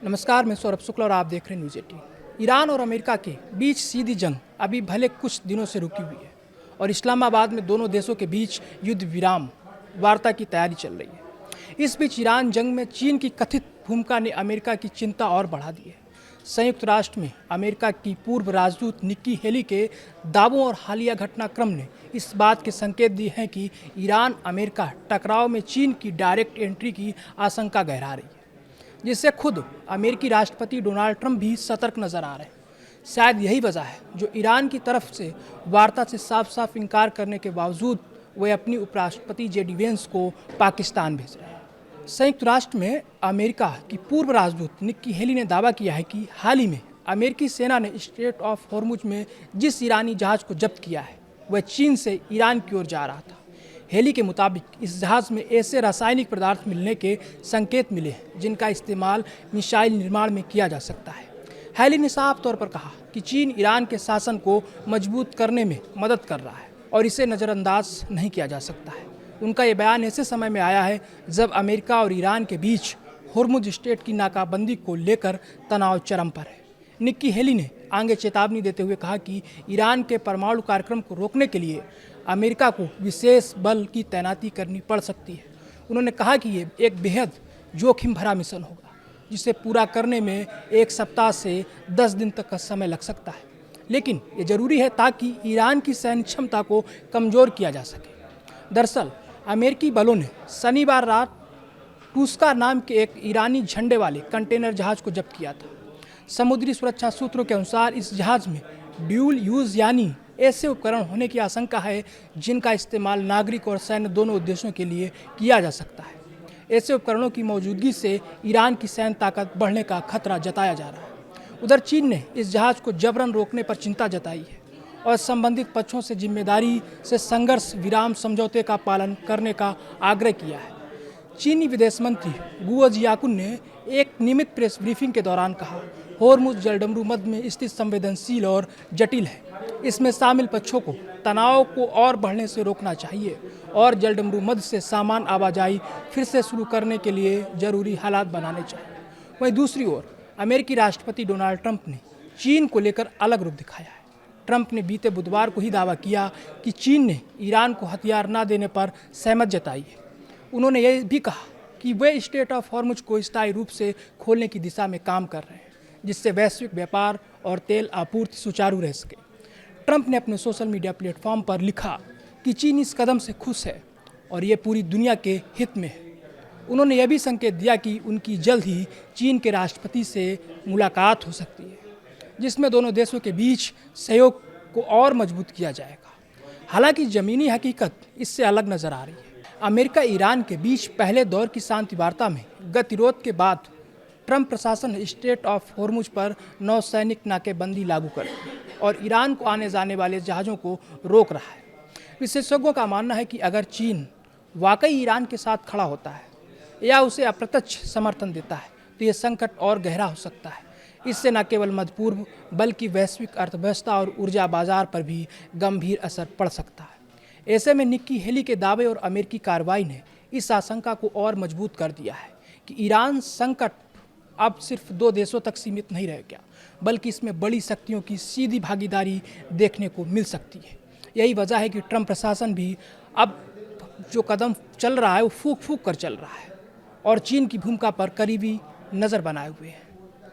नमस्कार, मैं सौरभ शुक्ला और आप देख रहे हैं न्यूज़ 18। ईरान और अमेरिका के बीच सीधी जंग अभी भले कुछ दिनों से रुकी हुई है और इस्लामाबाद में दोनों देशों के बीच युद्ध विराम वार्ता की तैयारी चल रही है। इस बीच ईरान जंग में चीन की कथित भूमिका ने अमेरिका की चिंता और बढ़ा दी है। संयुक्त राष्ट्र में अमेरिका की पूर्व राजदूत निक्की हेली के दावों और हालिया घटनाक्रम ने इस बात के संकेत दिए हैं कि ईरान अमेरिका टकराव में चीन की डायरेक्ट एंट्री की आशंका गहरा रही है, जिससे खुद अमेरिकी राष्ट्रपति डोनाल्ड ट्रंप भी सतर्क नजर आ रहे हैं। शायद यही वजह है जो ईरान की तरफ से वार्ता से साफ साफ इनकार करने के बावजूद वे अपनी उपराष्ट्रपति जेडी वेंस को पाकिस्तान भेज रहे हैं। संयुक्त राष्ट्र में अमेरिका की पूर्व राजदूत निक्की हेली ने दावा किया है कि हाल ही में अमेरिकी सेना ने स्ट्रेट ऑफ हॉर्मुज में जिस ईरानी जहाज को जब्त किया है वह चीन से ईरान की ओर जा रहा था। हेली के मुताबिक इस जहाज में ऐसे रासायनिक पदार्थ मिलने के संकेत मिले हैं जिनका इस्तेमाल मिसाइल निर्माण में किया जा सकता है। हेली ने साफ तौर पर कहा कि चीन ईरान के शासन को मजबूत करने में मदद कर रहा है और इसे नज़रअंदाज नहीं किया जा सकता है। उनका ये बयान ऐसे समय में आया है जब अमेरिका और ईरान के बीच हॉर्मुज स्ट्रेट की नाकाबंदी को लेकर तनाव चरम पर है। निक्की हेली ने आगे चेतावनी देते हुए कहा कि ईरान के परमाणु कार्यक्रम को रोकने के लिए अमेरिका को विशेष बल की तैनाती करनी पड़ सकती है। उन्होंने कहा कि ये एक बेहद जोखिम भरा मिशन होगा जिसे पूरा करने में 1 सप्ताह से 10 दिन तक का समय लग सकता है, लेकिन ये जरूरी है ताकि ईरान की सैन्य क्षमता को कमज़ोर किया जा सके। दरअसल अमेरिकी बलों ने शनिवार रात टूस्का नाम के एक ईरानी झंडे वाले कंटेनर जहाज को जब्त किया था। समुद्री सुरक्षा सूत्रों के अनुसार इस जहाज में ड्यूल यूज यानी ऐसे उपकरण होने की आशंका है जिनका इस्तेमाल नागरिक और सैन्य दोनों उद्देश्यों के लिए किया जा सकता है। ऐसे उपकरणों की मौजूदगी से ईरान की सैन्य ताकत बढ़ने का खतरा जताया जा रहा है। उधर चीन ने इस जहाज को जबरन रोकने पर चिंता जताई है और संबंधित पक्षों से जिम्मेदारी से संघर्ष विराम समझौते का पालन करने का आग्रह किया है। चीनी विदेश मंत्री गुओ जियाकुन ने एक नियमित प्रेस ब्रीफिंग के दौरान कहा, हॉर्मुज जलडमरू मध्य में स्थित संवेदनशील और जटिल है। इसमें शामिल पक्षों को तनाव को और बढ़ने से रोकना चाहिए और जलडमरू मध्य से सामान आवाजाही फिर से शुरू करने के लिए जरूरी हालात बनाने चाहिए। वहीं दूसरी ओर अमेरिकी राष्ट्रपति डोनाल्ड ट्रंप ने चीन को लेकर अलग रुख दिखाया है। ट्रंप ने बीते बुधवार को ही दावा किया कि चीन ने ईरान को हथियार न देने पर सहमत जताई है। उन्होंने यह भी कहा कि वे स्ट्रेट ऑफ हॉर्मुज को स्थायी रूप से खोलने की दिशा में काम कर रहे हैं जिससे वैश्विक व्यापार और तेल आपूर्ति सुचारू रह सके। ट्रंप ने अपने सोशल मीडिया प्लेटफॉर्म पर लिखा कि चीन इस कदम से खुश है और ये पूरी दुनिया के हित में है। उन्होंने यह भी संकेत दिया कि उनकी जल्द ही चीन के राष्ट्रपति से मुलाकात हो सकती है जिसमें दोनों देशों के बीच सहयोग को और मजबूत किया जाएगा। हालांकि ज़मीनी हकीकत इससे अलग नजर आ रही है। अमेरिका ईरान के बीच पहले दौर की शांति वार्ता में गतिरोध के बाद ट्रंप प्रशासन ने स्ट्रेट ऑफ हॉर्मुज पर नौसैनिक नाकेबंदी लागू कर दी और ईरान को आने जाने वाले जहाज़ों को रोक रहा है। विशेषज्ञों का मानना है कि अगर चीन वाकई ईरान के साथ खड़ा होता है या उसे अप्रत्यक्ष समर्थन देता है तो ये संकट और गहरा हो सकता है। इससे न केवल मध्य पूर्व बल्कि वैश्विक अर्थव्यवस्था और ऊर्जा बाजार पर भी गंभीर असर पड़ सकता है। ऐसे में निक्की हेली के दावे और अमेरिकी कार्रवाई ने इस आशंका को और मजबूत कर दिया है कि ईरान संकट अब सिर्फ 2 देशों तक सीमित नहीं रह गया, बल्कि इसमें बड़ी शक्तियों की सीधी भागीदारी देखने को मिल सकती है। यही वजह है कि ट्रंप प्रशासन भी अब जो कदम चल रहा है वो फूंक फूंक कर चल रहा है और चीन की भूमिका पर करीबी नज़र बनाए हुए है।